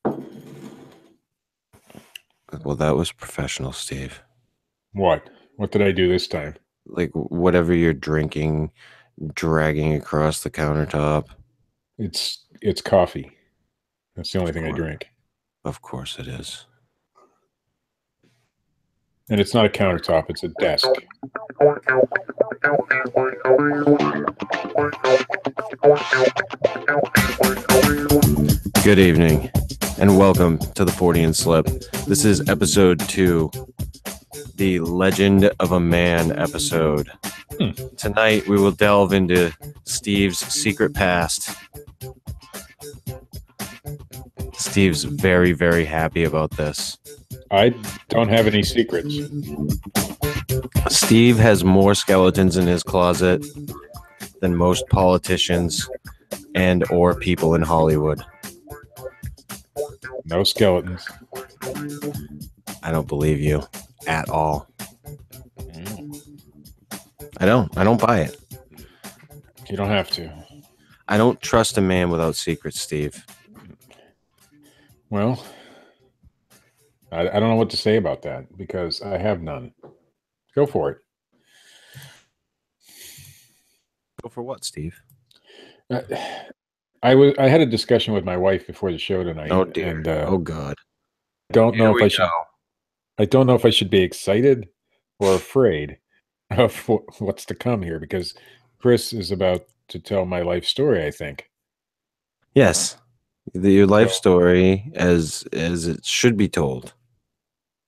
Well, that was professional, Steve. What? What did I do this time? Like whatever you're drinking, dragging across the countertop. It's coffee. That's the only Of thing I course, drink. of course it is. And it's not a countertop, it's a desk. Good evening, and welcome to the Fortean Slip. This is episode 2, the Legend of a Man episode. Tonight, we will delve into Steve's secret past. Steve's very, very happy about this. I don't have any secrets. Steve has more skeletons in his closet than most politicians and or people in Hollywood. No skeletons. I don't believe you at all. I don't buy it. You don't have to. I don't trust a man without secrets, Steve. Well, I don't know what to say about that because I have none. Go for it. Go for what, Steve? I had a discussion with my wife before the show tonight. Oh dear. And, oh God. I don't know if I should be excited or afraid of what's to come here because Chris is about to tell my life story, I think. Yes. Your life story as it should be told.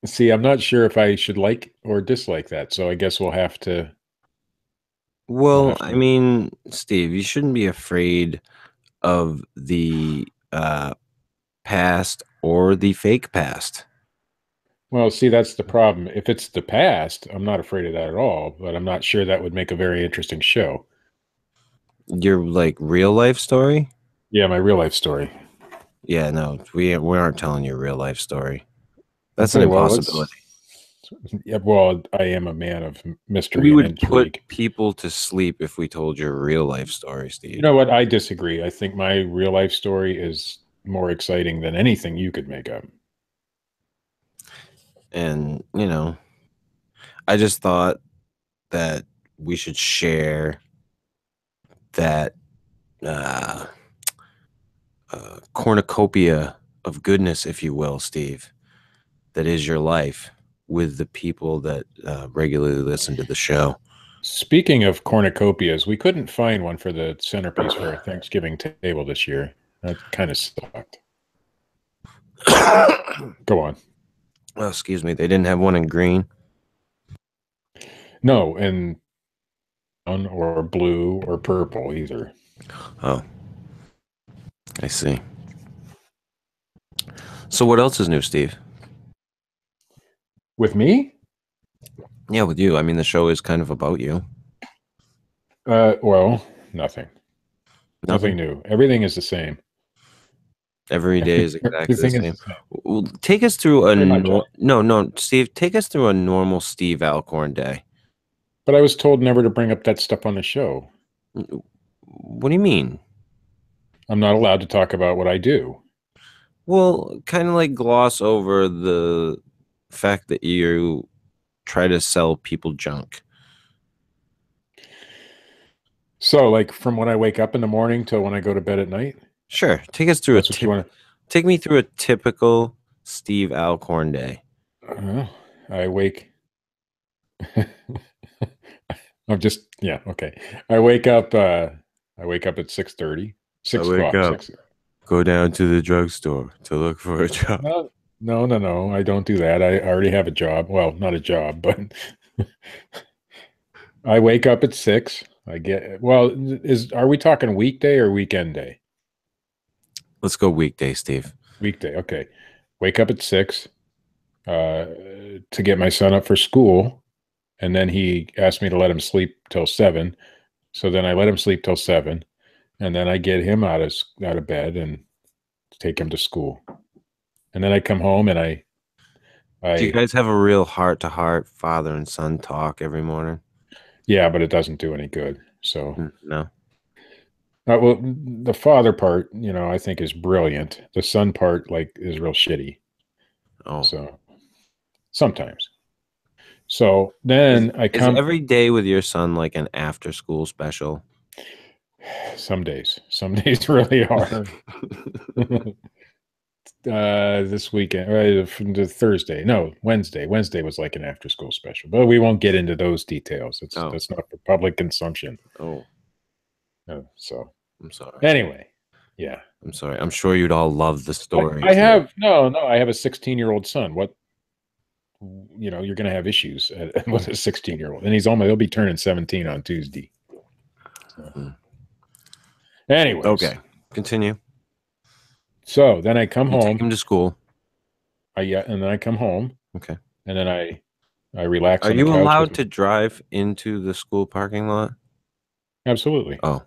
See, I'm not sure if I should like or dislike that, so I guess we'll have to. Well, I mean, Steve, you shouldn't be afraid of the past or the fake past. Well, see, that's the problem. If it's the past, I'm not afraid of that at all, but I'm not sure that would make a very interesting show. Your like real life story? Yeah, my real life story. Yeah, no, we aren't telling your real life story. That's an impossibility. Yeah, well, I am a man of mystery We would and intrigue. put people to sleep if we told your real life story, Steve. You know what? I disagree. I think my real life story is more exciting than anything you could make up. And, you know, I just thought that we should share that cornucopia of goodness, if you will, Steve, that is your life with the people that regularly listen to the show. Speaking of cornucopias, we couldn't find one for the centerpiece for our Thanksgiving table this year. That kind of sucked. Go on. Oh, excuse me. They didn't have one in green? No, and or blue or purple either. Oh, I see. So what else is new, Steve? With me? Yeah, with you. I mean, the show is kind of about you. Well, nothing. Nothing new. Everything is the same. Every day is exactly the same. Well, take us through a Steve. Take us through a normal Steve Alcorn day. But I was told never to bring up that stuff on the show. What do you mean? I'm not allowed to talk about what I do. Well, kind of like gloss over the fact that you try to sell people junk. So, like from when I wake up in the morning till when I go to bed at night? Sure. Take us through take me through a typical Steve Alcorn day. I wake. I'm just okay. I wake up. I wake up at 6:30. 6 o'clock. Go down to the drugstore to look for a job. No. I don't do that. I already have a job. Well, not a job, but I wake up at 6. Are we talking weekday or weekend day? Let's go weekday, Steve. Weekday, okay. Wake up at 6 to get my son up for school, and then he asked me to let him sleep till 7. So then I let him sleep till 7, and then I get him out of bed and take him to school. And then I come home and I do you guys have a real heart-to-heart father and son talk every morning? Yeah, but it doesn't do any good. So no. Well, the father part, I think is brilliant. The son part, like, is real shitty. Oh, So sometimes. So then I is come every day with your son like an after school special? some days really are. This weekend, from the Thursday, no, Wednesday. Wednesday was like an after school special, but we won't get into those details. Oh, That's not for public consumption. oh, So I'm sorry. anyway, yeah. I'm sorry. I'm sure you'd all love the story I too. have no. I have a 16-year-old son. What you're going to have issues with a 16-year-old, and he'll be turning 17 on Tuesday. So. Anyways, Okay, continue. so then I come You take home. him to school. And then I come home, Okay. and then I relax Are on the you couch allowed to drive into the school parking lot? Absolutely. Oh,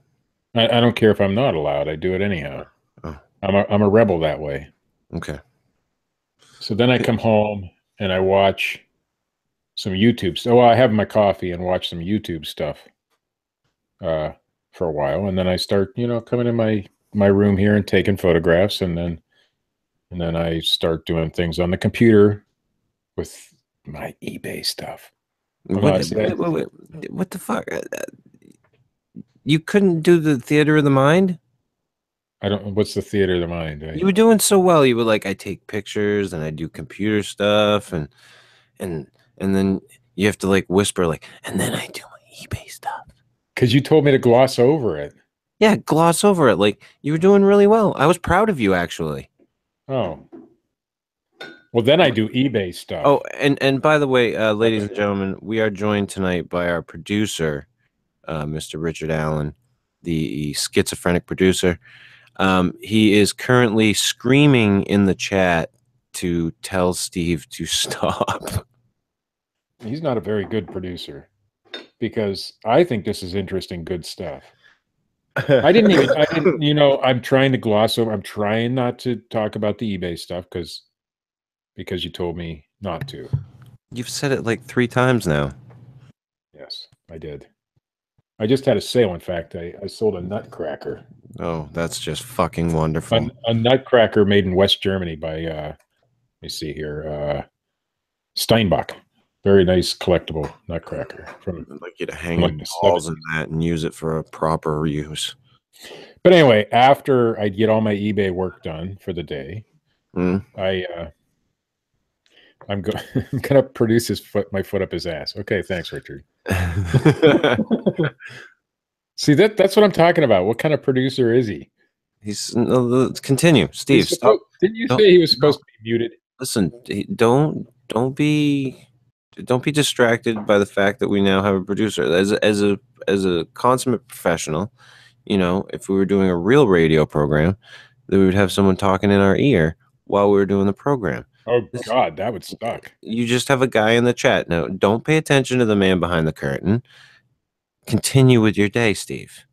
I don't care if I'm not allowed. I do it anyhow. oh, I'm a rebel that way. okay. So then I come home and I watch some YouTube. So I have my coffee and watch some YouTube stuff for a while, and then I start, coming in my room here and taking photographs, and then I start doing things on the computer with my eBay stuff. What the fuck? You couldn't do the theater of the mind? I don't. What's the theater of the mind? You were doing so well. You were like, I take pictures and I do computer stuff, and then you have to like whisper like, and then I do my eBay stuff. Because you told me to gloss over it. Yeah, gloss over it. Like you were doing really well. I was proud of you, actually. Oh. Well, then I do eBay stuff. Oh, and by the way, ladies and gentlemen, we are joined tonight by our producer, Mr. Richard Allen, the schizophrenic producer. He is currently screaming in the chat to tell Steve to stop. He's not a very good producer because I think this is interesting, good stuff. I didn't, I'm trying to gloss over. I'm trying not to talk about the eBay stuff because you told me not to. You've said it like 3 times now. Yes, I did. I just had a sale. In fact, I sold a nutcracker. Oh, that's just fucking wonderful. A nutcracker made in West Germany by, let me see here, Steinbach. Very nice collectible nutcracker. I'd like you to hang like balls in that and use it for a proper use. But anyway, after I get all my eBay work done for the day, I'm gonna produce my foot up his ass. Okay, thanks, Richard. See, that's what I'm talking about. What kind of producer is he? Continue, Steve. Didn't you say he was supposed to be muted? Listen, don't be distracted by the fact that we now have a producer. As a consummate professional, if we were doing a real radio program, then we would have someone talking in our ear while we were doing the program. Oh God, that would suck. You just have a guy in the chat. Now, don't pay attention to the man behind the curtain. Continue with your day, Steve.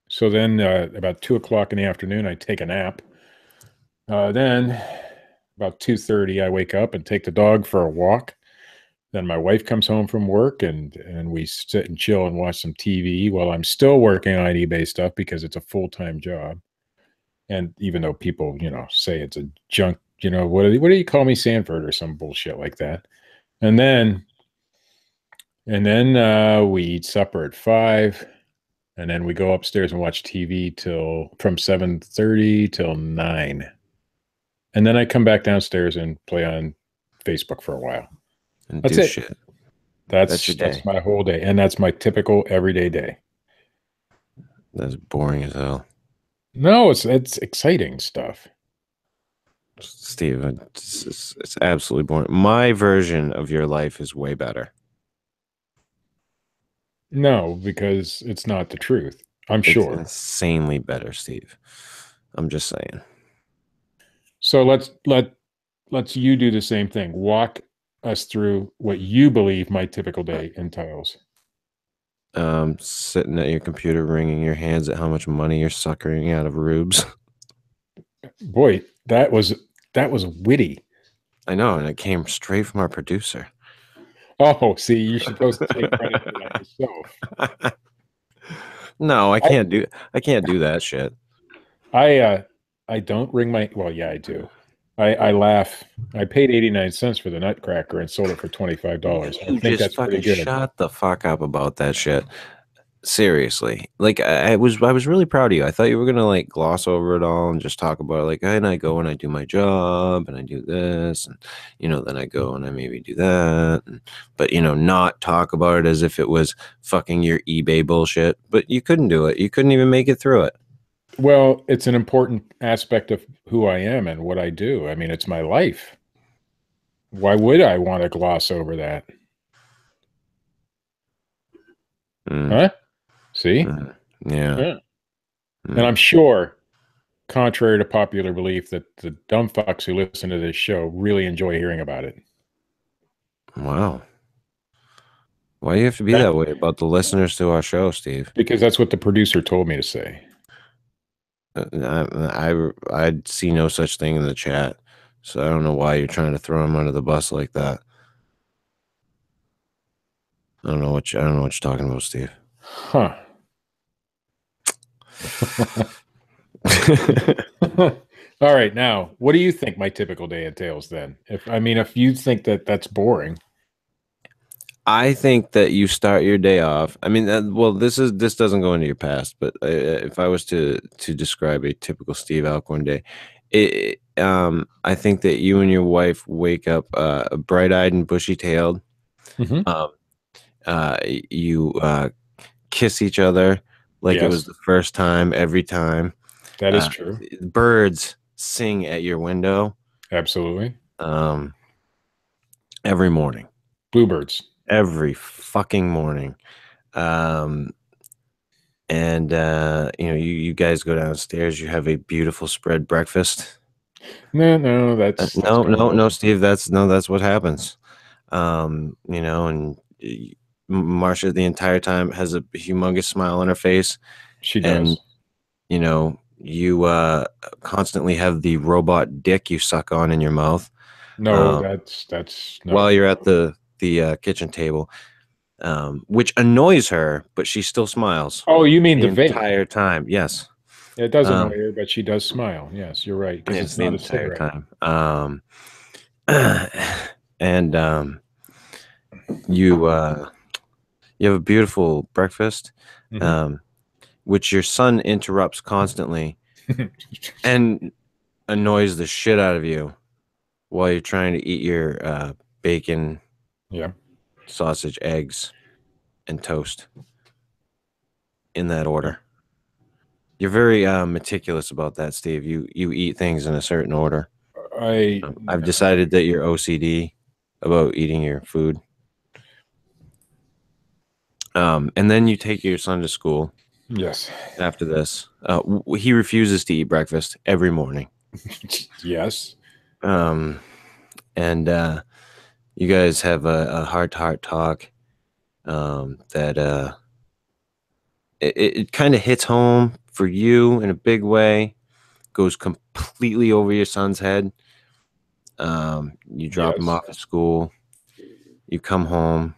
So then, about 2:00 in the afternoon, I take a nap. Then, about 2:30, I wake up and take the dog for a walk. Then my wife comes home from work, and we sit and chill and watch some TV while I'm still working on eBay stuff because it's a full-time job. And even though people, say it's a junk, what do you call me, Sanford, or some bullshit like that. And then we eat supper at 5, and then we go upstairs and watch TV from 7:30 till 9. And then I come back downstairs and play on Facebook for a while. And that's do it. Shit. That's your day. That's my whole day, and that's my typical everyday day. That's boring as hell. No, it's exciting stuff. Steve, it's absolutely boring. My version of your life is way better. No, because it's not the truth. I'm sure. It's insanely better, Steve. I'm just saying. So let's you do the same thing. Walk us through what you believe my typical day entails. Sitting at your computer, wringing your hands at how much money you're suckering out of rubes. Boy, that was witty. I know, and it came straight from our producer. Oh, see, you're supposed to take credit for that yourself. No, I I can't do that shit. I don't ring my well, yeah, I do. I laugh. I paid 89 cents for the Nutcracker and sold it for $25. I You think just that's pretty fucking good. shut the fuck up about that shit. Seriously, like I was really proud of you. I thought you were gonna like gloss over it all and just talk about it, like, and I go and I do my job and I do this, and then I go and I maybe do that, but not talk about it as if it was fucking your eBay bullshit. But you couldn't do it. You couldn't even make it through it. Well, it's an important aspect of who I am and what I do. I mean, it's my life. Why would I want to gloss over that? Mm, Huh? See? mm, yeah. Yeah. And Mm, I'm sure, contrary to popular belief, that the dumb fucks who listen to this show really enjoy hearing about it. wow. Why do you have to be Okay? that way about the listeners to our show, Steve? Because that's what the producer told me to say. I see no such thing in the chat, so I don't know why you're trying to throw him under the bus like that. I don't know what you're talking about, Steve. Huh. All right, now, what do you think my typical day entails then? If you think that that's boring. I think that you start your day off. I mean, well, this doesn't go into your past, but if I was to describe a typical Steve Alcorn day, I think that you and your wife wake up bright-eyed and bushy-tailed. Mhm. Um, you kiss each other like it was Yes, the first time every time. that is true. Birds sing at your window Absolutely. um, every morning, Bluebirds. every fucking morning. Um, and you guys go downstairs. You have a beautiful spread breakfast. No, that's No, going no, no, over. Steve. That's what happens. And Marsha the entire time has a humongous smile on her face, She and does. you constantly have the robot dick you suck on in your mouth No, um, that's while no. you're at the kitchen table, which annoys her, but she still smiles Oh, you mean the the vape? entire time. Yes, It does annoy um, her, but she does smile. Yes, you're right, because yes, it's the not a entire cigarette. time. And you you have a beautiful breakfast, Mhm. um, which your son interrupts constantly and annoys the shit out of you while you're trying to eat your bacon, Yeah. sausage, eggs, and toast in that Yeah. order. You're very meticulous about that, Steve. You eat things in a certain order. I I've decided that you're OCD about eating your food. And then you take your son to school yes. after this. He refuses to eat breakfast every morning. Yes. Um, and you guys have a heart-to-heart talk that it kind of hits home for you in a big way, goes completely over your son's head. You drop him Yes. off at school. You come home.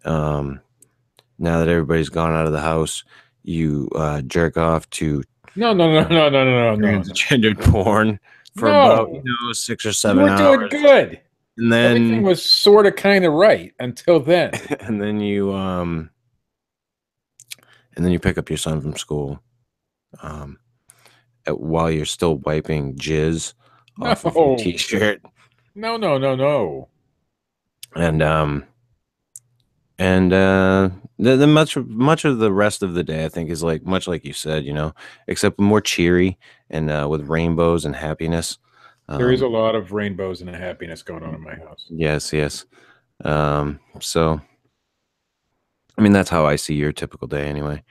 Um, now that everybody's gone out of the house, you jerk off to No, no, no, uh, no, no, no, no, no, no. transgendered porn for about No. 6 or You 7 were doing hours, good. and Everything then was sort of kind of right until then. and then you pick up your son from school um, while you're still wiping jizz off of your No. t-shirt, No, no, no, no. and the much of the rest of the day I think is like much like you said, except more cheery and with rainbows and happiness. There is a um lot of rainbows and happiness going on in my house. yes, yes. So I mean that's how I see your typical day anyway.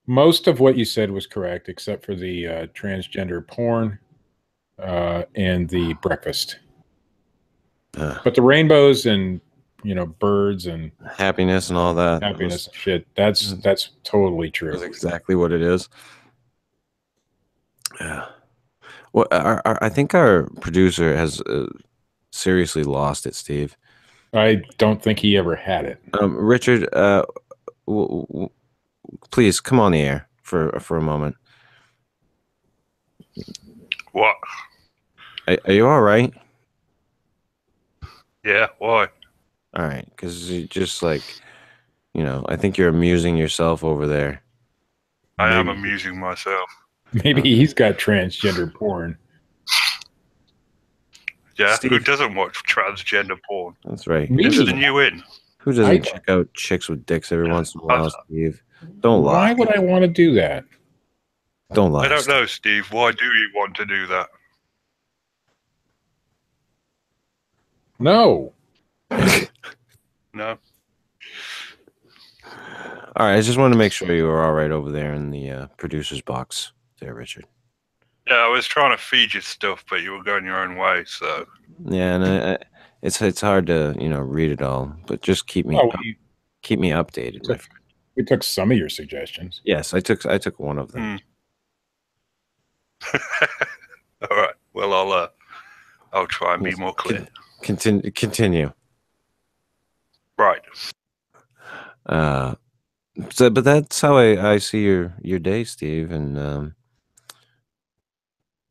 Most of what you said was correct, except for the transgender porn and the breakfast. uh, But the rainbows and birds and Happiness and all that happiness and shit, that's totally was true. exactly what it is. Yeah. Well, I think our producer has seriously lost it, Steve. I don't think he ever had it. Richard, w- w- please come on the air for a moment. What? Are you all right? Yeah, why? All right, because you just like, I think you're amusing yourself over there. I am amusing myself. Maybe he's got transgender porn. Yeah, Steve, who doesn't watch transgender porn? that's right. It's the new in. Who doesn't check out chicks with dicks every once in a while, Steve? Don't lie. Why would I want to do that? Don't lie. I don't know, Steve. Why do you want to do that? No. No. All right, I just wanted to make sure you were all right over there in the producer's box there, Richard. Yeah, I was trying to feed you stuff, but you were going your own way, so. Yeah, and it's hard to read it all, but just keep me updated, my friend. We took some of your suggestions. Yes, I took one of them. All right. Well, I'll try and be more clear. Continue. Right. But that's how I see your day, Steve, and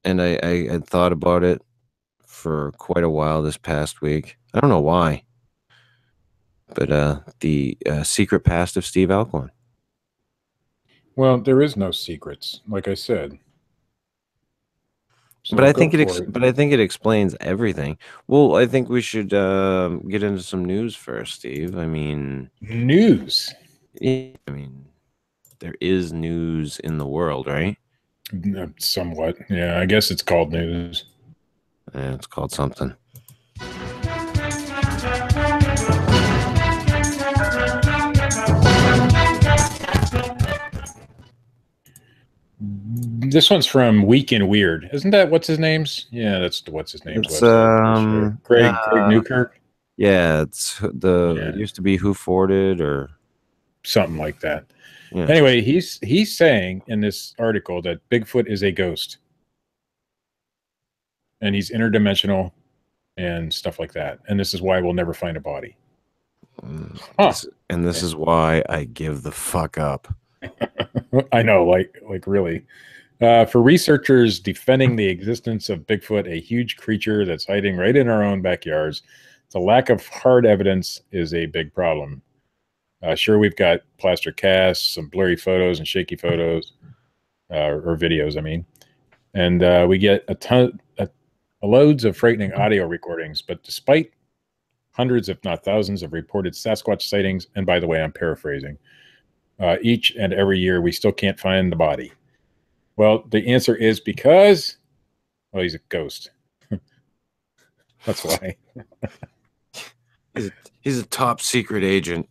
I had thought about it for quite a while this past week. I don't know why, but the secret past of Steve Alcorn. Well, there is no secrets, like I said. So but I think it explains everything. Well, I think we should get into some news first, Steve. I mean, news. I mean, there is news in the world, right? Somewhat. Yeah, I guess it's called news. Yeah, it's called something. This one's from Week in Weird. Isn't that what's his name's? Yeah, that's what's his name's website. Craig Newkirk. Yeah, it used to be Who Forted or something like that. Yeah. Anyway, he's saying in this article that Bigfoot is a ghost. And he's interdimensional and stuff like that. And this is why we'll never find a body. This is why I give the fuck up. I know, like really. For researchers defending the existence of Bigfoot, a huge creature that's hiding right in our own backyards, the lack of hard evidence is a big problem. Sure, we've got plaster casts, some blurry photos and shaky photos, or videos, I mean. And we get loads of frightening audio recordings, but despite hundreds, if not thousands, of reported Sasquatch sightings, and by the way, I'm paraphrasing, each and every year, we still can't find the body. Well, the answer is because, well, he's a ghost. That's why. He's a top secret agent.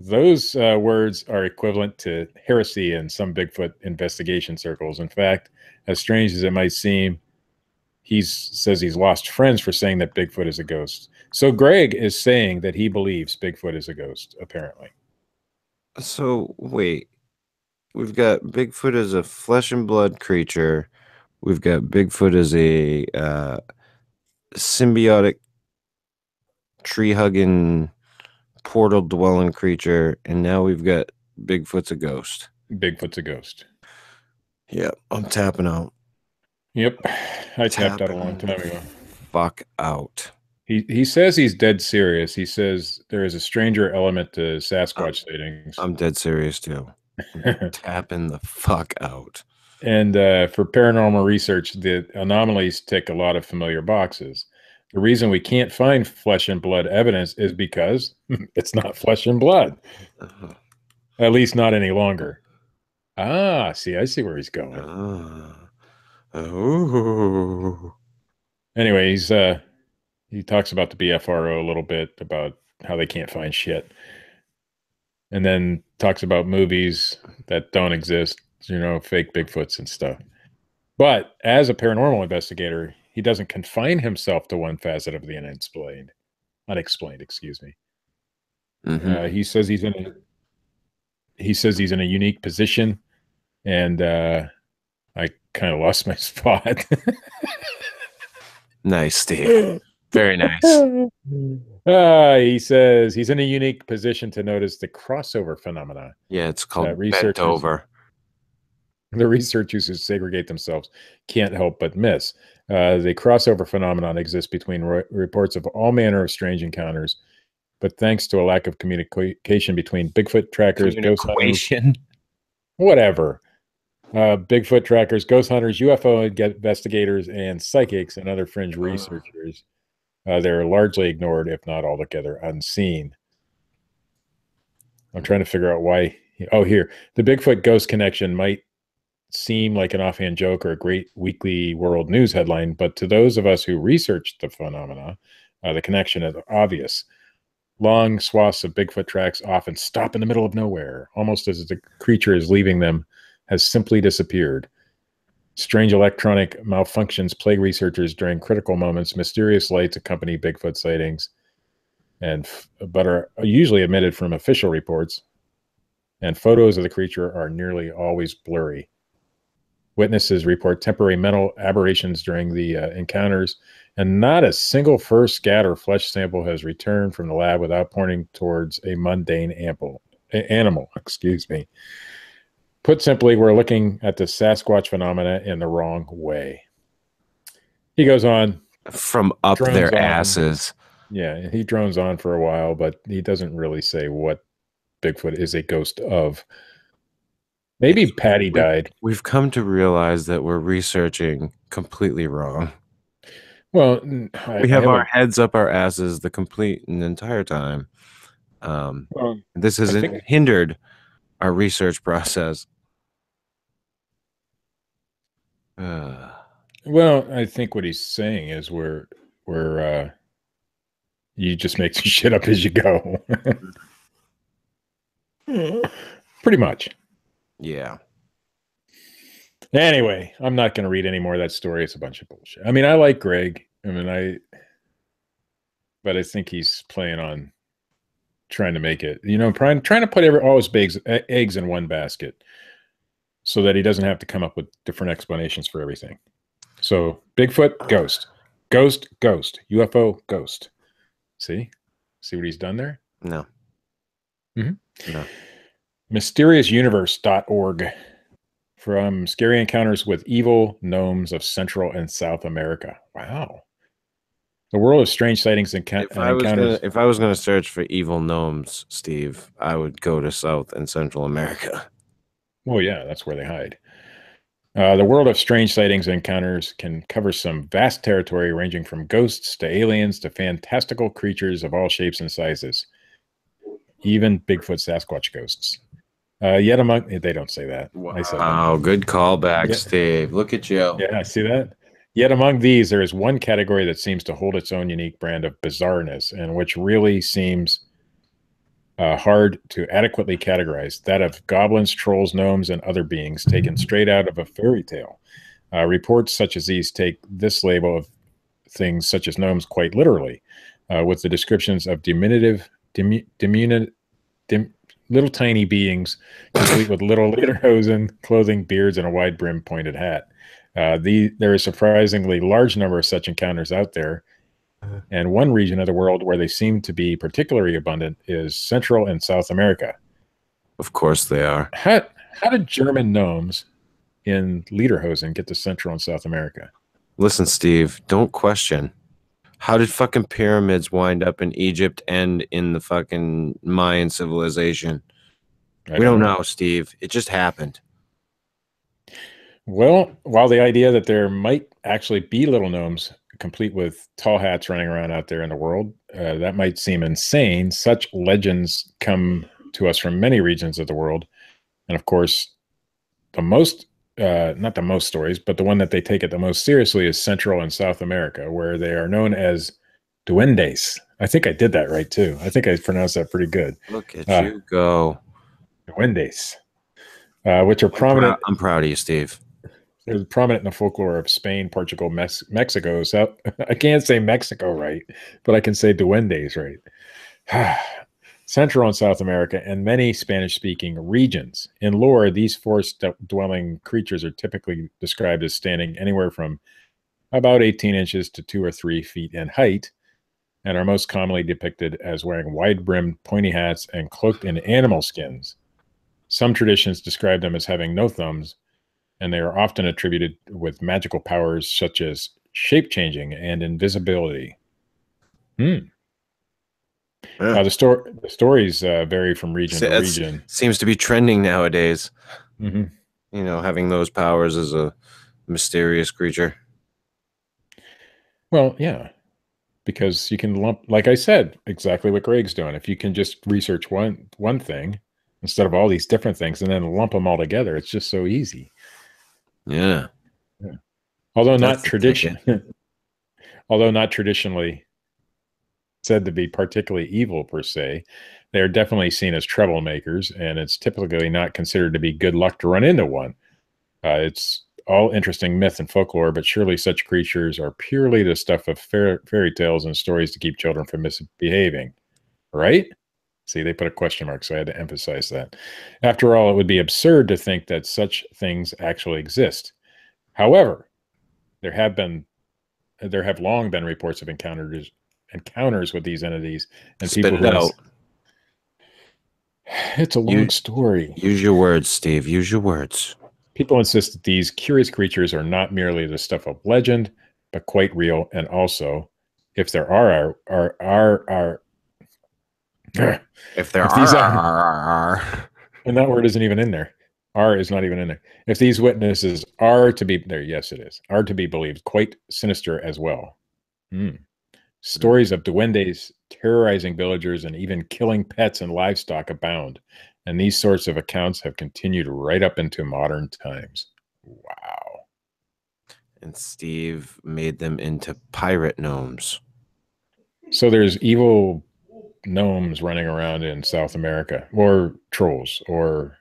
Those words are equivalent to heresy in some Bigfoot investigation circles. In fact, as strange as it might seem, he says he's lost friends for saying that Bigfoot is a ghost. So Greg is saying that he believes Bigfoot is a ghost, apparently. So, wait. We've got Bigfoot as a flesh and blood creature. We've got Bigfoot as a symbiotic, tree-hugging, portal-dwelling creature. And now we've got Bigfoot's a ghost. Bigfoot's a ghost. Yep, I'm tapping out. Yep, I tapped out a long time ago. Fuck out. He says he's dead serious. He says there is a stranger element to Sasquatch sightings. I'm dead serious too. I'm tapping the fuck out. And for paranormal research, the anomalies tick a lot of familiar boxes. The reason we can't find flesh and blood evidence is because it's not flesh and blood. At least not any longer. I see where he's going. Anyway, he talks about the BFRO a little bit, about how they can't find shit. And then talks about movies that don't exist, fake Bigfoots and stuff. But as a paranormal investigator, he doesn't confine himself to one facet of the unexplained, excuse me. Mm-hmm. He says he's in a unique position, and I kind of lost my spot. Nice, Steve. Very nice. He says he's in a unique position to notice the crossover phenomena. Yeah, it's called bent Researchers over. The researchers who segregate themselves can't help but miss. The crossover phenomenon exists between reports of all manner of strange encounters, but thanks to a lack of communication between Bigfoot trackers, ghost hunters, whatever, Bigfoot trackers, ghost hunters, UFO investigators, and psychics and other fringe researchers, they're largely ignored, if not altogether unseen. I'm trying to figure out why. Oh, here. The Bigfoot ghost connection might seem like an offhand joke or a great weekly world news headline, but to those of us who researched the phenomena, the connection is obvious. Long swaths of Bigfoot tracks often stop in the middle of nowhere, almost as the creature is leaving them has simply disappeared. Strange electronic malfunctions plague researchers during critical moments. Mysterious lights accompany Bigfoot sightings, but are usually omitted from official reports. And photos of the creature are nearly always blurry. Witnesses report temporary mental aberrations during the encounters, and not a single fur, scat, or flesh sample has returned from the lab without pointing towards a mundane animal. Excuse me. Put simply, we're looking at the Sasquatch phenomena in the wrong way. He goes on. From up their asses. Yeah, he drones on for a while, but he doesn't really say what Bigfoot is a ghost of. Maybe Patty died. We've come to realize that we're researching completely wrong. Well, we have our heads up our asses the entire time. This has hindered our research process. Well, I think what he's saying is we're you just make some shit up as you go. Pretty much. Yeah. Anyway, I'm not going to read any more of that story. It's a bunch of bullshit. I mean, I like Greg. But I think he's playing on trying to make it, trying to put all his eggs in one basket so that he doesn't have to come up with different explanations for everything. So Bigfoot, ghost, UFO, ghost. See what he's done there? No. Mm-hmm. No. MysteriousUniverse.org from Scary Encounters with Evil Gnomes of Central and South America. Wow. The world of strange sightings and encounters. If I was going to search for evil gnomes, Steve, I would go to South and Central America. Well, yeah, that's where they hide. The world of strange sightings and encounters can cover some vast territory ranging from ghosts to aliens to fantastical creatures of all shapes and sizes. Even Bigfoot Sasquatch ghosts. Yet among... They don't say that. Wow, I said that. Good callback, Steve. Look at you. Yeah, I see that. Yet among these, there is one category that seems to hold its own unique brand of bizarreness, and which really seems hard to adequately categorize, that of goblins, trolls, gnomes, and other beings taken straight out of a fairy tale. Reports such as these take this label of things such as gnomes quite literally, with the descriptions of diminutive, little tiny beings, complete with little lederhosen, clothing, beards, and a wide brim pointed hat. There is a surprisingly large number of such encounters out there, and one region of the world where they seem to be particularly abundant is Central and South America. Of course they are. How did German gnomes in lederhosen get to Central and South America? Listen, Steve, don't question. How did fucking pyramids wind up in Egypt and in the fucking Mayan civilization? We don't know, Steve. It just happened. Well, while the idea that there might actually be little gnomes complete with tall hats running around out there in the world, that might seem insane. Such legends come to us from many regions of the world. And of course, not the most stories, but the one that they take it the most seriously is Central and South America, where they are known as duendes. I think I did that right, too. I think I pronounced that pretty good. Look at you go. Duendes, which are prominent. I'm proud of you, Steve. They're prominent in the folklore of Spain, Portugal, Mexico. So I can't say Mexico right, but I can say duendes right. Central and South America and many Spanish-speaking regions. In lore, these forest-dwelling creatures are typically described as standing anywhere from about 18 inches to 2 or 3 feet in height, and are most commonly depicted as wearing wide-brimmed pointy hats and cloaked in animal skins. Some traditions describe them as having no thumbs, and they are often attributed with magical powers such as shape-changing and invisibility. Yeah. Now, the stories vary from region to region. Seems to be trending nowadays. Mm-hmm. You know, having those powers as a mysterious creature. Well, yeah, because you can lump, like I said, exactly what Greg's doing. If you can just research one thing instead of all these different things and then lump them all together, it's just so easy. Yeah. Although not traditionally said to be particularly evil per se, they are definitely seen as troublemakers, and it's typically not considered to be good luck to run into one. It's all interesting myth and folklore, but surely such creatures are purely the stuff of fairy tales and stories to keep children from misbehaving, right? See, they put a question mark, so I had to emphasize that. After all, it would be absurd to think that such things actually exist. However, there have long been reports of encounters with these entities and Spit people it out. It's a long story. Use your words, Steve. Use your words. People insist that these curious creatures are not merely the stuff of legend, but quite real. And also, if there are and that word isn't even in there. R is not even in there. If these witnesses are to be there, yes, it is, are to be believed, quite sinister as well. Stories of duendes terrorizing villagers and even killing pets and livestock abound, and these sorts of accounts have continued right up into modern times. Wow. And Steve made them into pirate gnomes. So there's evil gnomes running around in South America, or trolls, or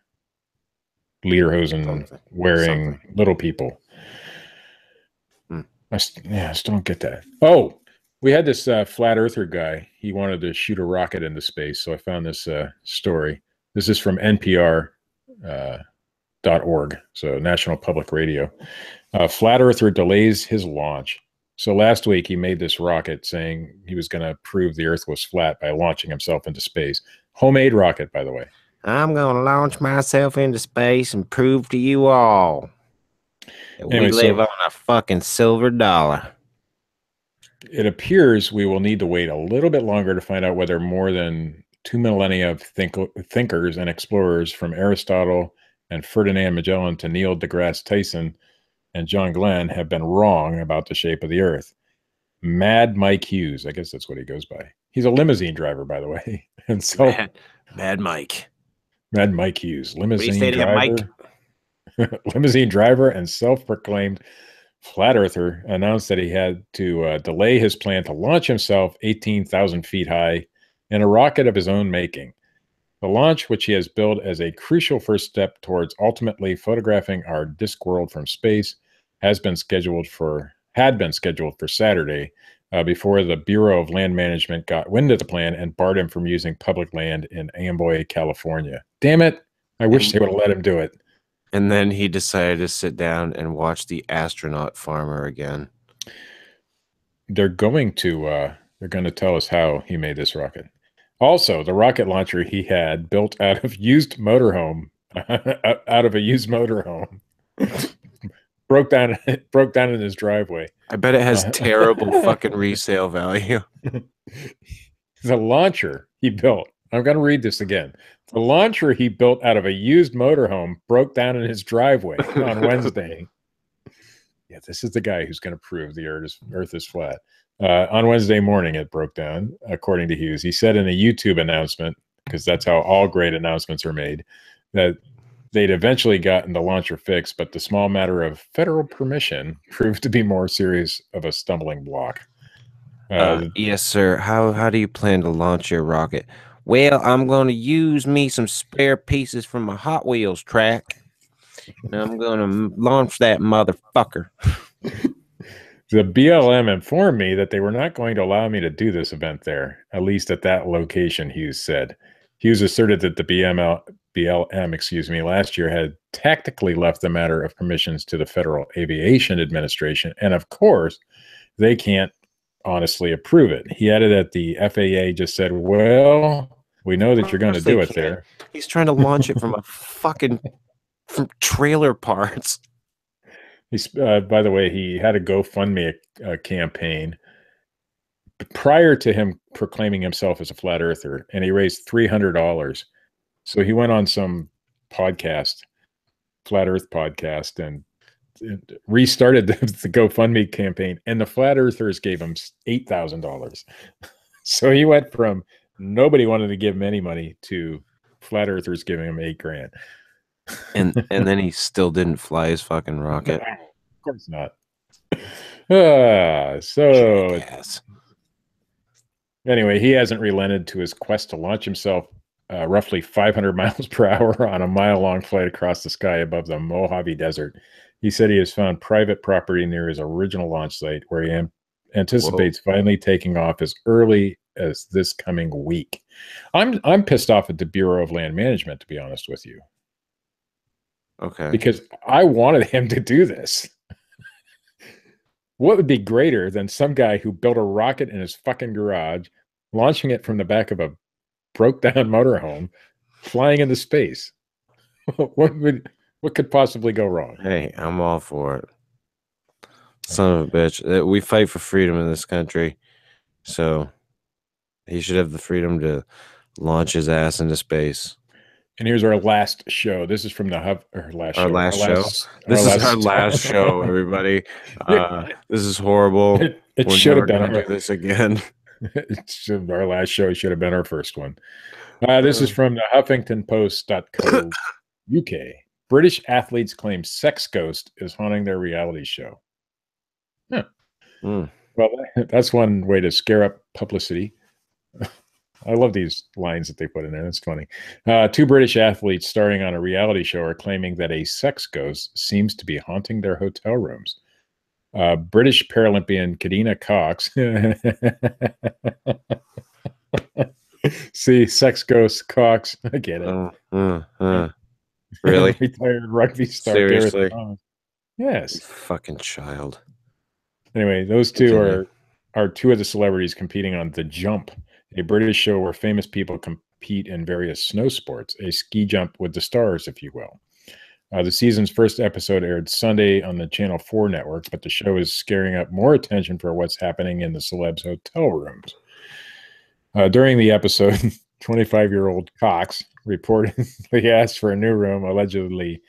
lederhosen wearing little people. I still don't get that. Oh, we had this flat earther guy. He wanted to shoot a rocket into space, so I found this story. This is from NPR.org, so National Public Radio. Flat earther delays his launch. So last week he made this rocket saying he was going to prove the Earth was flat by launching himself into space. Homemade rocket, by the way. I'm going to launch myself into space and prove to you all that we live on a fucking silver dollar. It appears we will need to wait a little bit longer to find out whether more than 2 millennia of thinkers and explorers from Aristotle and Ferdinand Magellan to Neil deGrasse Tyson and John Glenn have been wrong about the shape of the Earth. Mad Mike Hughes, I guess that's what he goes by. He's a limousine driver, by the way. And so Mad Mike Hughes, limousine driver. Limousine driver and self-proclaimed flat earther, announced that he had to delay his plan to launch himself 18,000 feet high in a rocket of his own making. The launch, which he has billed as a crucial first step towards ultimately photographing our disk world from space, had been scheduled for Saturday, before the Bureau of Land Management got wind of the plan and barred him from using public land in Amboy, California. Damn it! I wish they would have let him do it. And then he decided to sit down and watch The Astronaut Farmer again. They're going to tell us how he made this rocket. Also, the rocket launcher he had built out of a used motorhome, broke down in his driveway. I bet it has terrible fucking resale value. The launcher he built. I'm going to read this again. The launcher he built out of a used motorhome broke down in his driveway on Wednesday. Yeah, this is the guy who's going to prove the Earth is flat. On Wednesday morning, it broke down, according to Hughes. He said in a YouTube announcement, because that's how all great announcements are made, that they'd eventually gotten the launcher fixed, but the small matter of federal permission proved to be more serious of a stumbling block. Yes, sir. How do you plan to launch your rocket? Well, I'm going to use me some spare pieces from my Hot Wheels track, and I'm going to launch that motherfucker. The BLM informed me that they were not going to allow me to do this event there, at least at that location, Hughes said. Hughes asserted that the BLM, last year had tactically left the matter of permissions to the Federal Aviation Administration, and of course, they can't honestly approve it. He added that the FAA just said, well, we know that you're going to do it there. He's trying to launch it from from trailer parts. He's, by the way, he had a GoFundMe campaign prior to him proclaiming himself as a flat earther, and he raised $300. So he went on some podcast, flat earth podcast, and restarted the GoFundMe campaign, and the flat earthers gave him $8,000. So he went from nobody wanted to give him any money to flat earthers giving him $8,000. And then he still didn't fly his fucking rocket. Of course not. So anyway, he hasn't relented to his quest to launch himself roughly 500 miles per hour on a mile-long flight across the sky above the Mojave Desert. He said he has found private property near his original launch site where he anticipates finally taking off as early as this coming week. I'm pissed off at the Bureau of Land Management, to be honest with you. Okay. Because I wanted him to do this. What would be greater than some guy who built a rocket in his fucking garage, launching it from the back of a broke-down motorhome, flying into space? What could possibly go wrong? Hey, I'm all for it. Son of a bitch. We fight for freedom in this country, so he should have the freedom to launch his ass into space. And here's our last show. This is from the Our last show. This is our last show, everybody. This is horrible. It should have been do this again. Our last show should have been our first one. This is from the HuffingtonPost.co.uk. British athletes claim sex ghost is haunting their reality show. Huh. Well, that's one way to scare up publicity. I love these lines that they put in there. That's funny. 2 British athletes starring on a reality show are claiming that a sex ghost seems to be haunting their hotel rooms. British Paralympian Kadina Cox. See, sex ghost Cox. I get it. Really? Retired rugby star. Seriously? Yes. Fucking child. Anyway, those two are 2 of the celebrities competing on The Jump, a British show where famous people compete in various snow sports, a ski jump with the stars, if you will. The season's first episode aired Sunday on the Channel 4 network, but the show is scaring up more attention for what's happening in the celebs' hotel rooms. During the episode, 25-year-old Cox reportedly asked for a new room, allegedly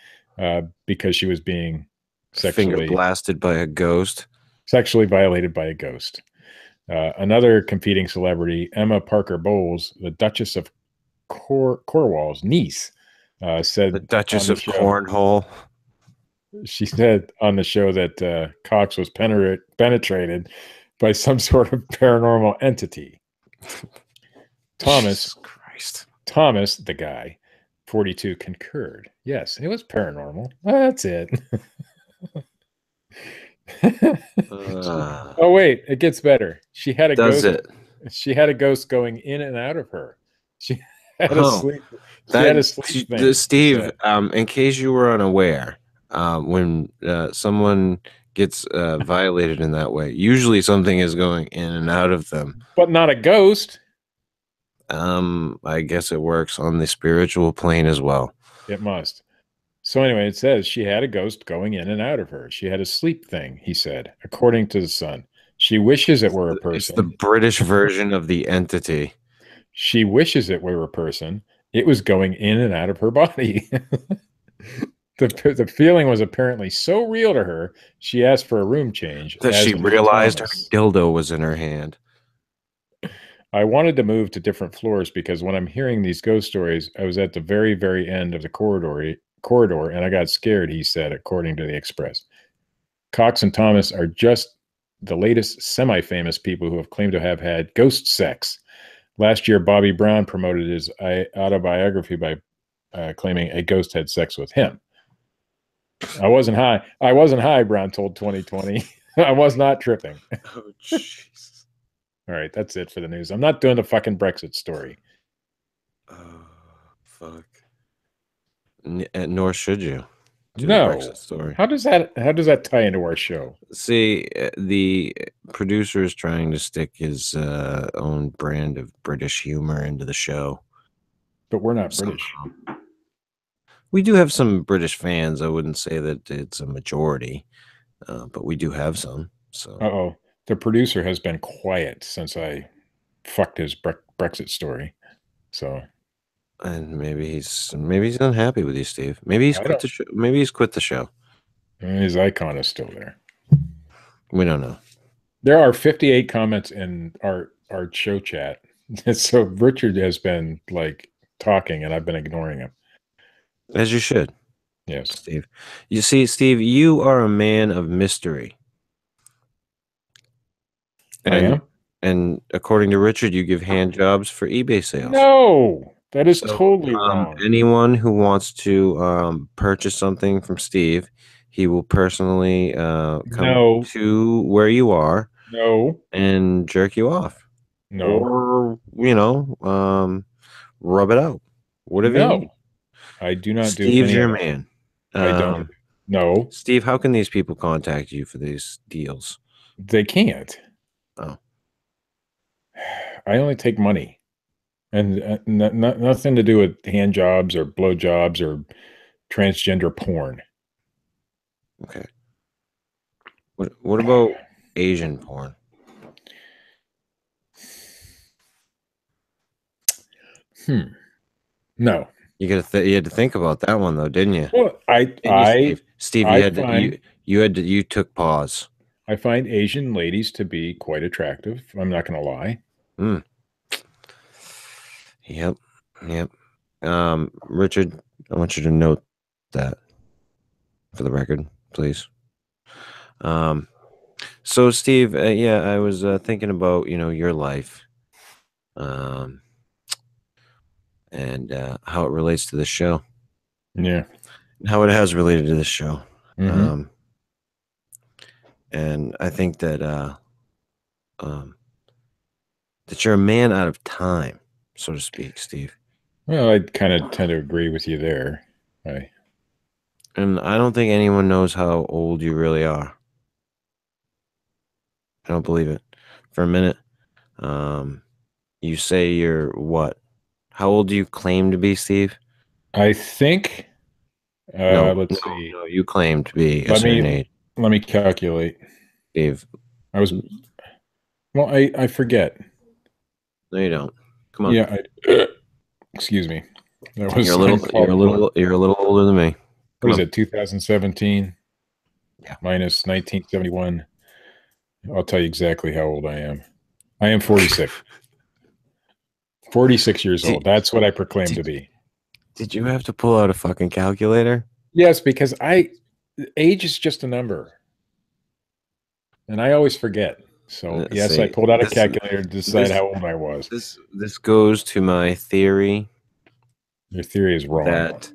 because she was being Finger blasted by a ghost. Sexually violated by a ghost. Another competing celebrity, Emma Parker Bowles, the Duchess of Cornwall's niece, said the Duchess of Cornhole. She said on the show that Cox was penetrated by some sort of paranormal entity. Thomas, the guy, 42, concurred. Yes, it was paranormal. That's it. Oh wait, it gets better. She had a ghost. She had a ghost going in and out of her. She had a sleep. Steve, in case you were unaware, when someone gets violated in that way, usually something is going in and out of them, but not a ghost. I guess it works on the spiritual plane as well. It must. So anyway, it says she had a ghost going in and out of her. She had a sleep thing, he said, according to The Sun. She wishes it were a person. It's the British version of the entity. She wishes it were a person. It was going in and out of her body. The feeling was apparently so real to her, she asked for a room change. That she realized her dildo was in her hand. I wanted to move to different floors because when I'm hearing these ghost stories, I was at the very, very end of the corridor and I got scared, he said, according to the Express. Cox and Thomas are just the latest semi-famous people who have claimed to have had ghost sex. Last year, Bobby Brown promoted his autobiography by claiming a ghost had sex with him. I wasn't high, Brown told 2020. I was not tripping. Oh, jeez. All right, that's it for the news. I'm not doing the fucking Brexit story. Oh, fuck. Nor should you. to the Brexit story. How does that tie into our show? See, the producer is trying to stick his own brand of British humor into the show. But we're not British. We do have some British fans. I wouldn't say that it's a majority, but we do have some. So, the producer has been quiet since I fucked his Brexit story. So, and maybe he's unhappy with you, Steve. Maybe he's quit the show. Maybe he's quit the show. His icon is still there. We don't know. There are 58 comments in our show chat. So Richard has been like talking, and I've been ignoring him. As you should. Yes, Steve. You see, Steve, you are a man of mystery. I am. And according to Richard, you give hand jobs for eBay sales. No, that is totally wrong. Anyone who wants to purchase something from Steve, he will personally come to where you are. No. And jerk you off. No. Or, rub it out. Whatever you need. I do not do Steve's your man. I don't. No. Steve, how can these people contact you for these deals? They can't. Oh. I only take money. And nothing to do with hand jobs or blow jobs or transgender porn. Okay. What about Asian porn? No. You had to think about that one though, didn't you? Well, Steve, you took pause. I find Asian ladies to be quite attractive. I'm not going to lie. Yep. Richard, I want you to note that for the record, please. So Steve, I was thinking about, your life, and how it relates to this show. Yeah. How it has related to this show. Mm-hmm. And I think that that you're a man out of time, so to speak, Steve. Well, I kind of tend to agree with you there. And I don't think anyone knows how old you really are. I don't believe it. For a minute, you say you're what? How old do you claim to be, Steve? I think. Let's see. No, you claim to be a certain age. Let me calculate. Steve. I forget. No, you don't. Come on. Yeah. Excuse me. You're a little older than me. What is it? 2017. Yeah. Minus 1971. I'll tell you exactly how old I am. I am 46. 46 years old. That's what I proclaim to be. Did you have to pull out a fucking calculator? Yes, because age is just a number. And I always forget. So yes, I pulled out a calculator to decide how old I was. This goes to my theory. Your theory is wrong. That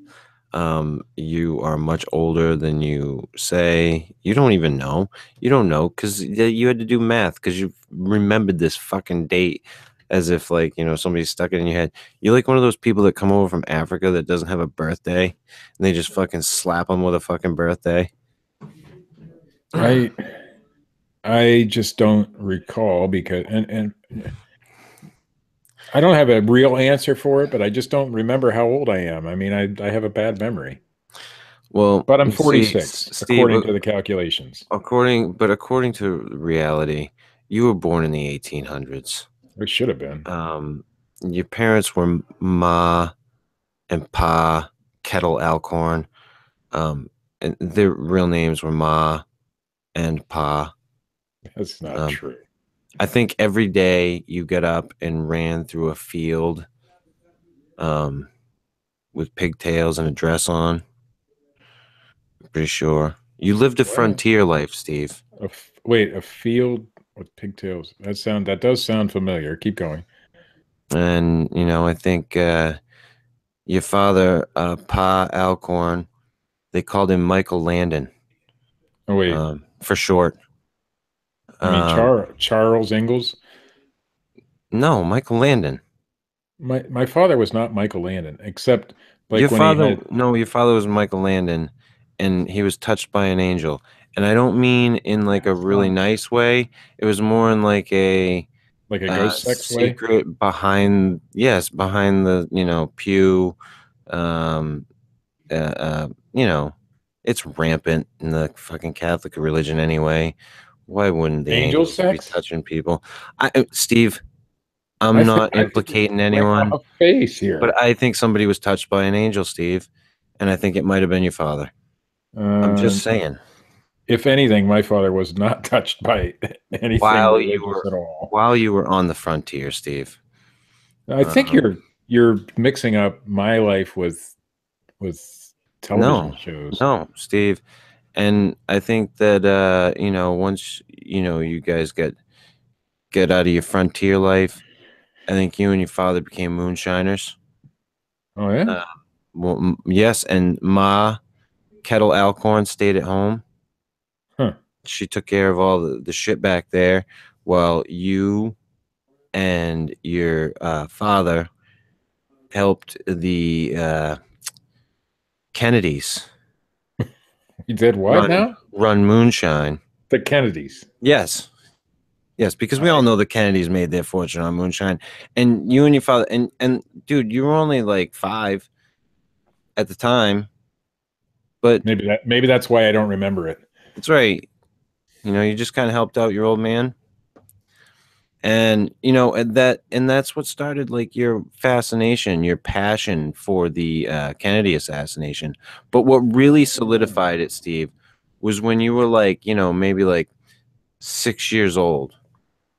you are much older than you say. You don't even know. You don't know because you had to do math because you remembered this fucking date as if somebody stuck it in your head. You're like one of those people that come over from Africa that doesn't have a birthday and they just fucking slap them with a fucking birthday. I just don't recall because and I don't have a real answer for it, but I just don't remember how old I am. I mean, I have a bad memory. Well, but I'm 46 Steve, according to the calculations. According to reality, you were born in the 1800s. It should have been. Your parents were Ma and Pa Kettle Alcorn. And their real names were Ma and Pa. That's not true. I think every day you got up and ran through a field with pigtails and a dress on. I'm pretty sure. You lived a frontier life, Steve. A field with pigtails. That does sound familiar. Keep going. And, I think your father, Pa Alcorn, they called him Michael Landon. Oh, wait. For short. I mean, Charles Ingalls? No, Michael Landon. My father was not Michael Landon, except your father was Michael Landon, and he was touched by an angel. And I don't mean in like a really nice way. It was more in like a ghost sex way. Secret behind the pew. It's rampant in the fucking Catholic religion anyway. Why wouldn't the Angel angels be sex? touching people? Steve, I'm not implicating anyone, face here, but I think somebody was touched by an angel, Steve, and I think it might have been your father. I'm just saying. If anything, my father was not touched by anything religious at all. While you were on the frontier, Steve. I think you're mixing up my life with television shows. No, Steve. And I think that once you guys get out of your frontier life, I think you and your father became moonshiners. Oh yeah. Well, yes, and Ma Kettle Alcorn stayed at home. Huh. She took care of all the shit back there, while you and your father helped the Kennedys. You did what now? Run moonshine. The Kennedys. Yes, because we all know the Kennedys made their fortune on moonshine, and you and your father, and dude, you were only like 5 at the time, but maybe that's why I don't remember it. That's right. You just kind of helped out your old man, and that's what started like your fascination, your passion for the Kennedy assassination. But what really solidified it, Steve, was when you were like, maybe like 6 years old,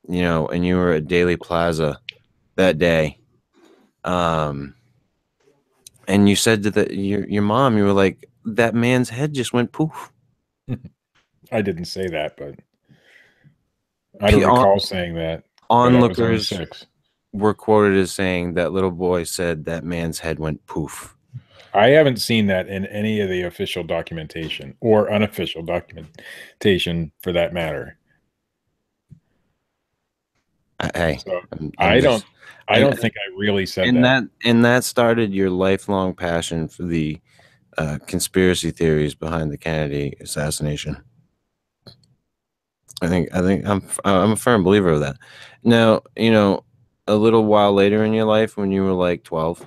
and you were at Daily Plaza that day, and you said to your mom, you were like, that man's head just went poof. I didn't say that, but I don't recall saying that. Onlookers were quoted as saying that little boy said that man's head went poof. I haven't seen that in any of the official documentation or unofficial documentation for that matter. Hey, so I don't think I really said that. And that started your lifelong passion for the conspiracy theories behind the Kennedy assassination. I think I'm a firm believer of that. Now, a little while later in your life, when you were like 12,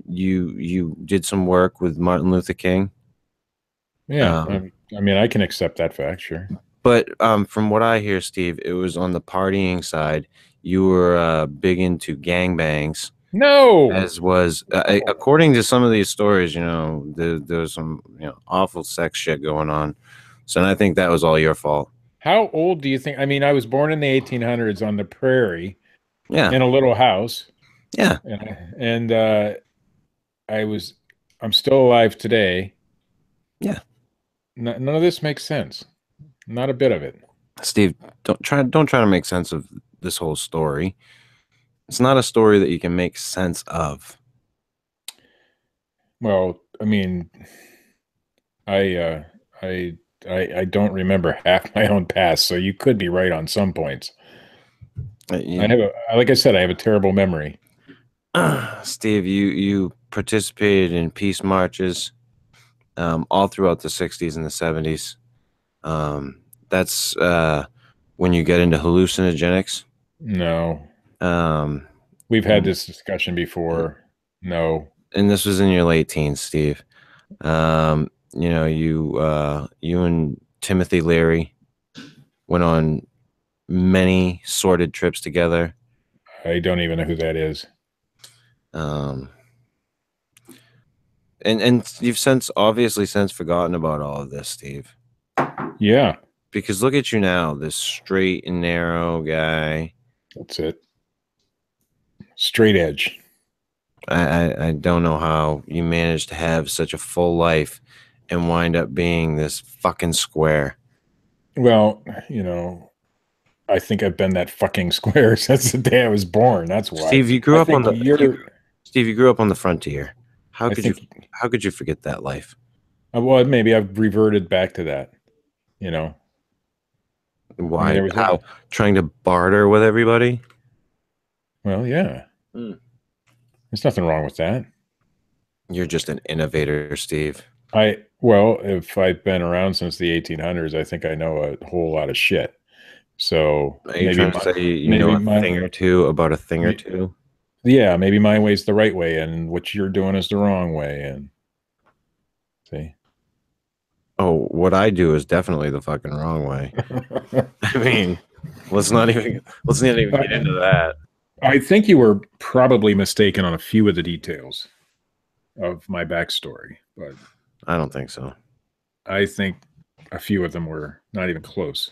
you did some work with Martin Luther King. Yeah, I mean, I can accept that fact, sure. But from what I hear, Steve, it was on the partying side. You were big into gangbangs. No, as was according to some of these stories. There's some awful sex shit going on. So I think that was all your fault. How old do you think? I mean, I was born in the 1800s on the prairie, in a little house. Yeah, and I'm still alive today. Yeah, none of this makes sense. Not a bit of it. Steve, don't try to make sense of this whole story. It's not a story that you can make sense of. Well, I mean, I don't remember half my own past, so you could be right on some points. Like I said, I have a terrible memory. Steve, you participated in peace marches all throughout the 60s and the 70s. That's when you get into hallucinogenics. No. We've had this discussion before. No. And this was in your late teens, Steve. You and Timothy Leary went on many sordid trips together. I don't even know who that is. And you've obviously since forgotten about all of this, Steve. Yeah. Because look at you now, this straight and narrow guy. That's it. Straight edge. I don't know how you managed to have such a full life and wind up being this fucking square. Well, I think I've been that fucking square since the day I was born. That's why. Steve, you grew up on the frontier. How could you forget that life? Well, maybe I've reverted back to that. Why? I mean, how trying to barter with everybody? Well, yeah. There's nothing wrong with that. You're just an innovator, Steve. I Well, if I've been around since the 1800s, I think I know a whole lot of shit. So Are you trying to say you know maybe a my thing or two about a thing or two? yeah, maybe my way's the right way, and what you're doing is the wrong way. And see, Oh, what I do is definitely the fucking wrong way. I mean, let's not even get into that. I think you were probably mistaken on a few of the details of my backstory, but I don't think so. I think a few of them were not even close.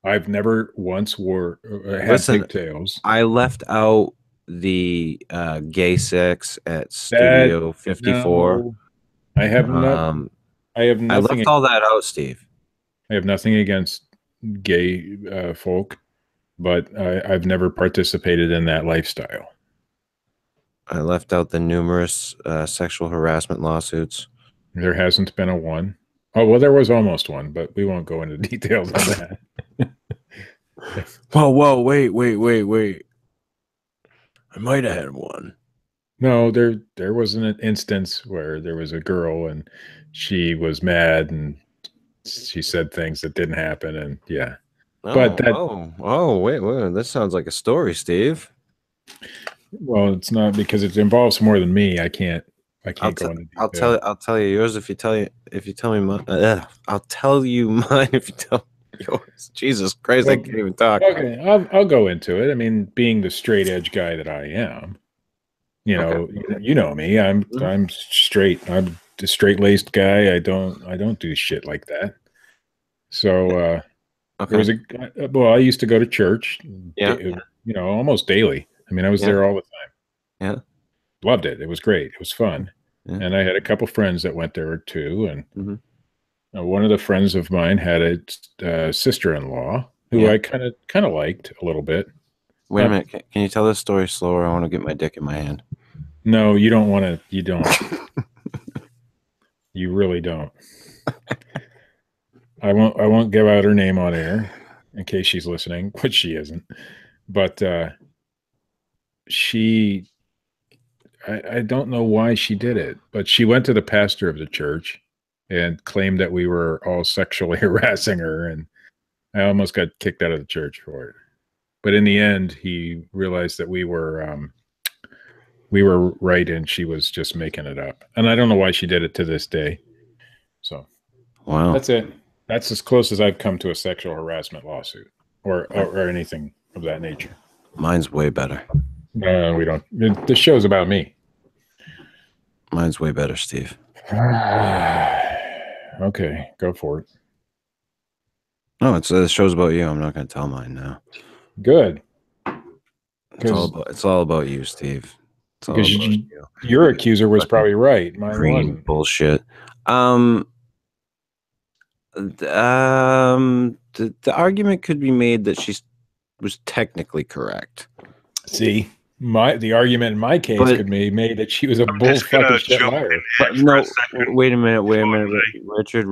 I've never once had Listen, pigtails. I left out the gay sex at That Studio 54. no, I have not. I have I nothing. left all that out, Steve. I have nothing against gay folk, but I've never participated in that lifestyle. I left out the numerous sexual harassment lawsuits. There hasn't been a one. Oh, well, there was almost one, but we won't go into details on that. Whoa, wait. I might have had one. No, there was an instance where there was a girl and she was mad and she said things that didn't happen, and yeah. But Wait. This sounds like a story, Steve. Well, it's not, because it involves more than me. I can't go into detail. I'll tell you yours if you tell me mine. I'll tell you mine if you tell me yours. Jesus Christ, I can't even talk. Okay, I'll go into it. I mean, being the straight edge guy that I am, you know, you know me. I'm straight. I'm a straight laced guy. I don't do shit like that. So there was I used to go to church. You know, almost daily. I mean, I was there all the time. Yeah. Loved it. It was great. It was fun. Yeah. And I had a couple friends that went there too. And one of the friends of mine had a sister-in-law who I kind of liked a little bit. Wait a minute. Can you tell this story slower? I want to get my dick in my hand. No, you don't want to. You don't. You really don't. I won't give out her name on air in case she's listening, which she isn't. But I don't know why she did it, but she went to the pastor of the church and claimed that we were all sexually harassing her, and I almost got kicked out of the church for it. But in the end, he realized that we were right, and she was just making it up. And I don't know why she did it to this day. So, wow, that's it. That's as close as I've come to a sexual harassment lawsuit or anything of that nature. Mine's way better. No, we don't. The show's about me. Mine's way better, Steve. Okay, go for it. No, the show's about you. I'm not going to tell mine now. Good. It's all about you, Steve. Because your accuser was probably right. Mine wasn't. Bullshit. The argument could be made that she was technically correct. See, the argument in my case could be made that she was a bullfucking shit liar. No, wait a minute, Richard.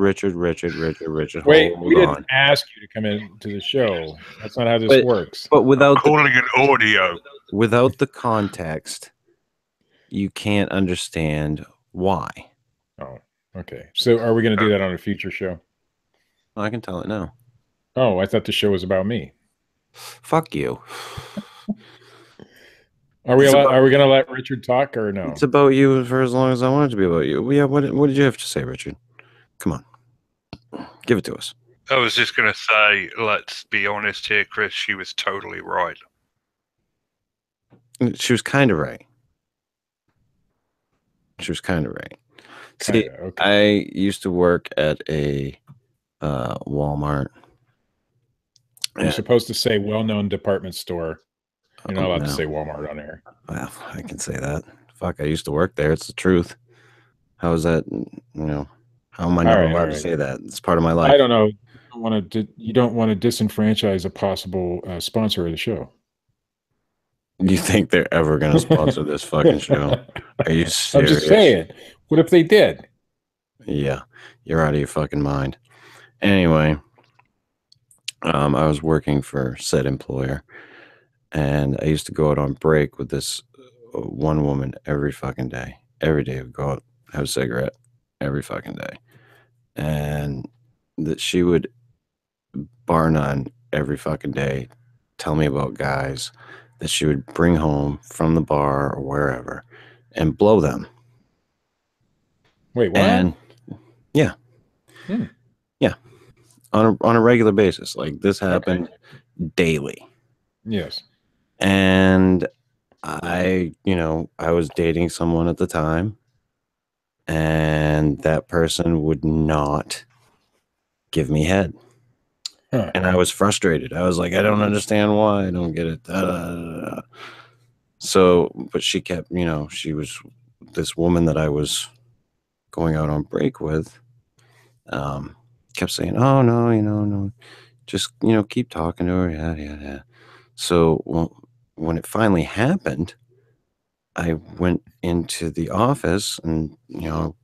Wait, we didn't ask you to come into the show. That's not how this works. But without calling it audio, without the context, you can't understand why. Oh, okay. So, are we going to do that on a future show? I can tell it now. Oh, I thought the show was about me. Fuck you. Are we going to let Richard talk or no? It's about you for as long as I want it to be about you. Yeah. What did you have to say, Richard? Come on, give it to us. I was just going to say, let's be honest here, Chris. She was totally right. She was kind of right. See, I used to work at a Walmart. You're supposed to say well-known department store. You're not allowed to say Walmart on air. Well, I can say that. Fuck, I used to work there. It's the truth. How is that? How am I not allowed to say that? It's part of my life. I don't know. You don't want to disenfranchise a possible sponsor of the show. You think they're ever going to sponsor this fucking show? Are you serious? I'm just saying. What if they did? Yeah, you're out of your fucking mind. Anyway, I was working for said employer, and I used to go out on break with this one woman every fucking day. Every day we'd go out, have a cigarette every fucking day. and that she would, bar none, every fucking day, tell me about guys that she would bring home from the bar or wherever and blow them. Wait, what? And yeah, yeah, on a regular basis. Like this happened daily. Yes. And I was dating someone at the time, and that person would not give me head. Huh. And I was frustrated. I was like, I don't understand why. I don't get it. Da, da, da, da. So, but she kept, she was this woman that I was going out on break with, kept saying, oh, no, no, just, keep talking to her. Yeah, yeah, yeah. So when it finally happened, I went into the office and,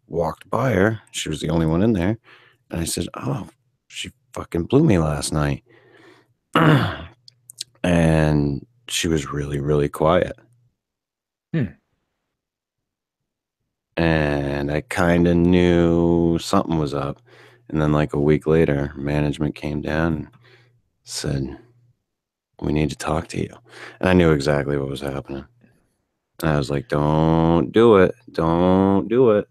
walked by her. She was the only one in there. And I said, oh, she fucking blew me last night. And she was really, really quiet. And I kind of knew something was up. And then like a week later, management came down and said, we need to talk to you. And I knew exactly what was happening. And I was like, don't do it. Don't do it.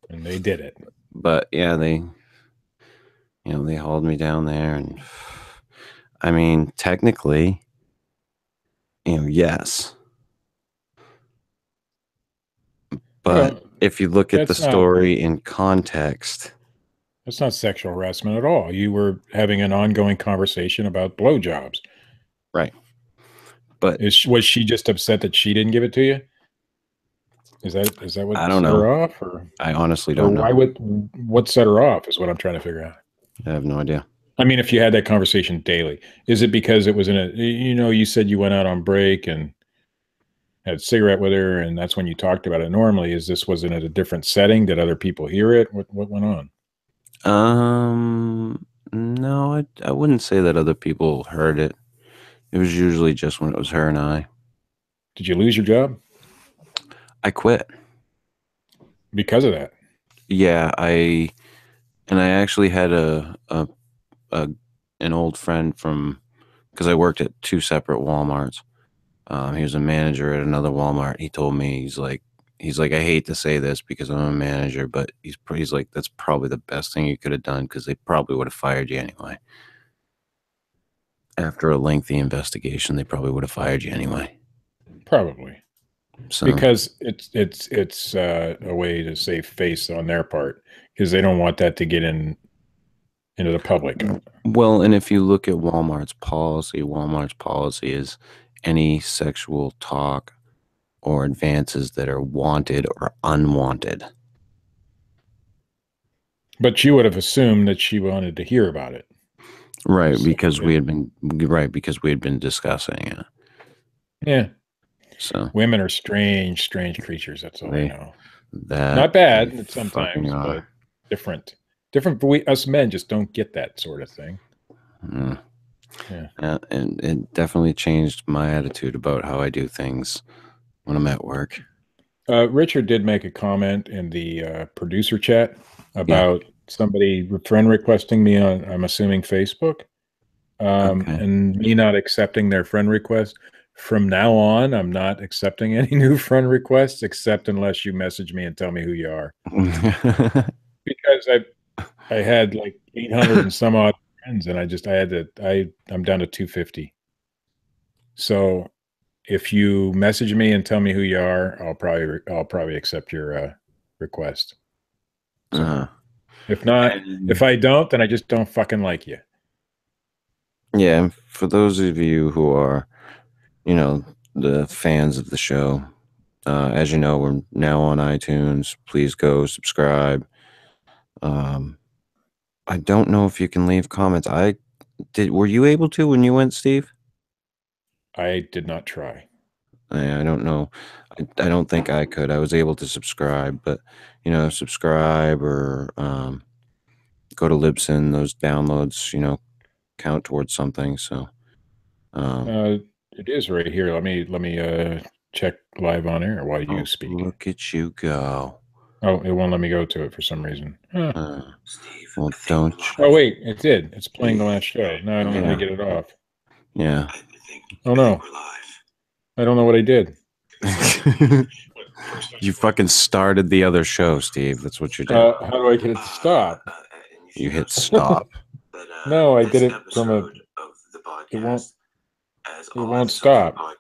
And they did it. But yeah, they hauled me down there. And I mean, technically, yes. But if you look at the story in context, that's not sexual harassment at all. You were having an ongoing conversation about blowjobs. Right. But was she just upset that she didn't give it to you? Is that what I don't set know. her off? Or I honestly don't know. What set her off is what I'm trying to figure out. I have no idea. I mean, if you had that conversation daily, is it because it was you said you went out on break and had a cigarette with her, and that's when you talked about it normally? Was it at a different setting? Did other people hear it? What went on? No, I wouldn't say that other people heard it. It was usually just when it was her and I. Did you lose your job? I quit. Because of that? Yeah, I actually had an old friend because I worked at two separate Walmarts. He was a manager at another Walmart. He told me, he's like, I hate to say this because I'm a manager, but he's like, that's probably the best thing you could have done because they probably would have fired you anyway. After a lengthy investigation, they probably would have fired you anyway. Probably. So, because it's a way to save face on their part because they don't want that to get into the public. Well, and if you look at Walmart's policy is any sexual talk or advances that are wanted or unwanted. But you would have assumed that she wanted to hear about it. Right, because we had been discussing it. Yeah. So women are strange creatures. That's all I know. Not bad sometimes, but different. Us men just don't get that sort of thing. Yeah. And it definitely changed my attitude about how I do things when I'm at work. Richard did make a comment in the producer chat about somebody friend requesting me on, I'm assuming, Facebook, and me not accepting their friend request. From now on, I'm not accepting any new friend requests except unless you message me and tell me who you are. Because I had like 800 and some odd friends, and I'm down to 250. So if you message me and tell me who you are, I'll probably accept your request. So, if not, if I don't, then I just don't fucking like you. Yeah, for those of you who are, the fans of the show, as you know, we're now on iTunes. Please go subscribe. I don't know if you can leave comments. Were you able to when you went, Steve? I did not try. I don't know. I don't think I could. I was able to subscribe, but subscribe or go to Libsyn. Those downloads, count towards something. So it is right here. Let me check live on air while you speak. Look at you go. Oh, it won't let me go to it for some reason. Huh. Well, don't. Oh, wait, it did. It's playing the last show. Now I don't know how to get it off. Yeah. Oh, no. I don't know what I did. You fucking started the other show, Steve. That's what you did. How do I get it to stop? You hit stop. No, I did it from a... It won't stop. I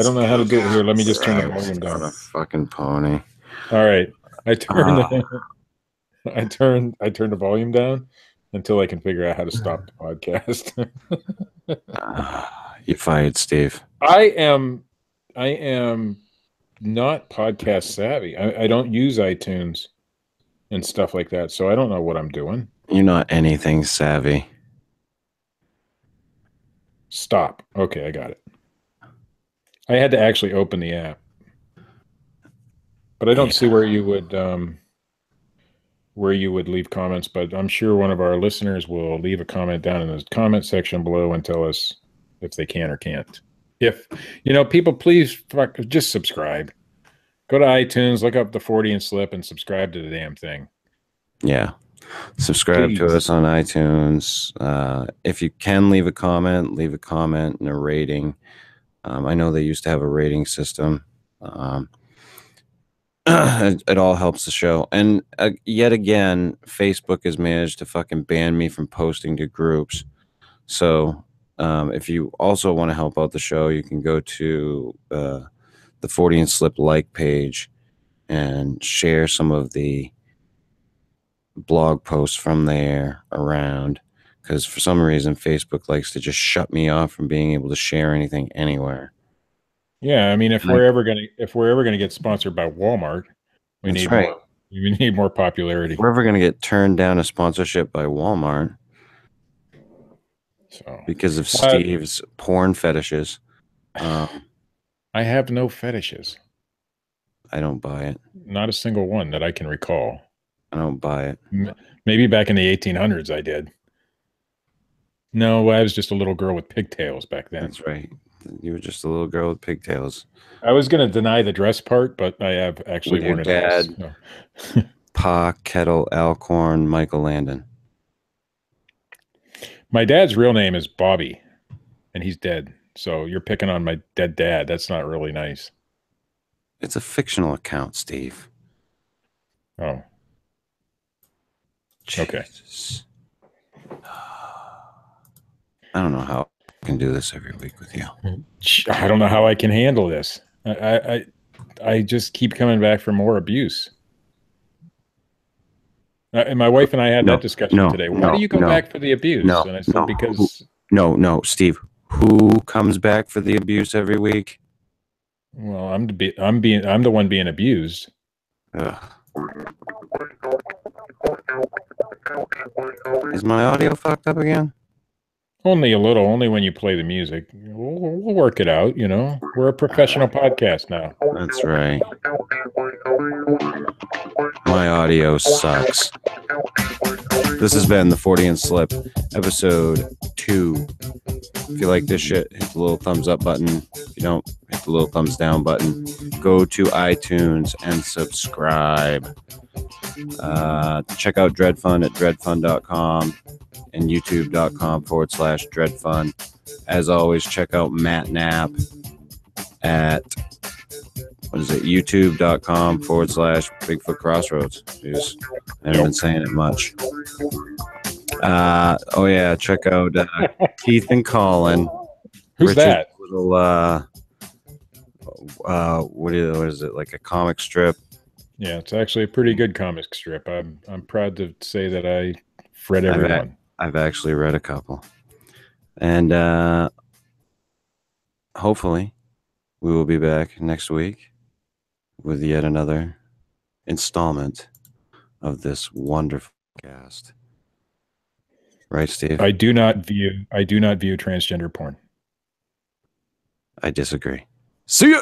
don't know how to do it here. Let me just turn the volume down. What a fucking pony. All right. I turned the volume down until I can figure out how to stop the podcast. You fired, Steve. I am not podcast savvy. I don't use iTunes and stuff like that, so I don't know what I'm doing. You're not anything savvy. Stop. Okay, I got it. I had to actually open the app, but I don't see where you would leave comments. But I'm sure one of our listeners will leave a comment down in the comment section below and tell us if they can or can't. If people, please just subscribe. Go to iTunes, look up the Fortean Slip, and subscribe to the damn thing. Yeah. Subscribe to us on iTunes. If you can leave a comment and a rating. I know they used to have a rating system. It all helps the show. And yet again, Facebook has managed to fucking ban me from posting to groups. So if you also want to help out the show, you can go to the Fortean Slip like page and share some of the blog posts from there around, because for some reason Facebook likes to just shut me off from being able to share anything anywhere. Yeah, I mean, if we're ever gonna get sponsored by Walmart, we need more popularity. We're ever gonna get turned down a sponsorship by Walmart because of Steve's porn fetishes. I have no fetishes. I don't buy it. Not a single one that I can recall. I don't buy it. Maybe back in the 1800s I did. No, I was just a little girl with pigtails back then. That's right. You were just a little girl with pigtails. I was going to deny the dress part, but I have actually worn it. Dad, Pa, Kettle, Alcorn, Michael Landon. My dad's real name is Bobby, and he's dead. So you're picking on my dead dad. That's not really nice. It's a fictional account, Steve. Oh. Okay. Jesus. I don't know how I can do this every week with you. I don't know how I can handle this. I just keep coming back for more abuse. And my wife and I had that discussion today. Why do you come back for the abuse? And I said, because... No, Steve. Who comes back for the abuse every week? Well, I'm the one being abused. Ugh. Is my audio fucked up again? Only a little. Only when you play the music. We'll work it out. We're a professional podcast now. That's right. My audio sucks. This has been the Fortean Slip, episode 2. If you like this shit, hit the little thumbs up button. If you don't, hit the little thumbs down button. Go to iTunes and subscribe. Check out Dred Funn at dredfunn.com and youtube.com/Dred Funn. As always, check out Matt Knapp at youtube.com/bigfootcrossroads. Jeez, I haven't been saying it much. Check out Keith and Colin. Who's that? Little what is it, like a comic strip? Yeah, it's actually a pretty good comic strip. I'm proud to say that I've read every one. I've actually read a couple. And hopefully we will be back next week with yet another installment of this wonderful cast. Right, Steve? I do not view transgender porn. I disagree. See ya!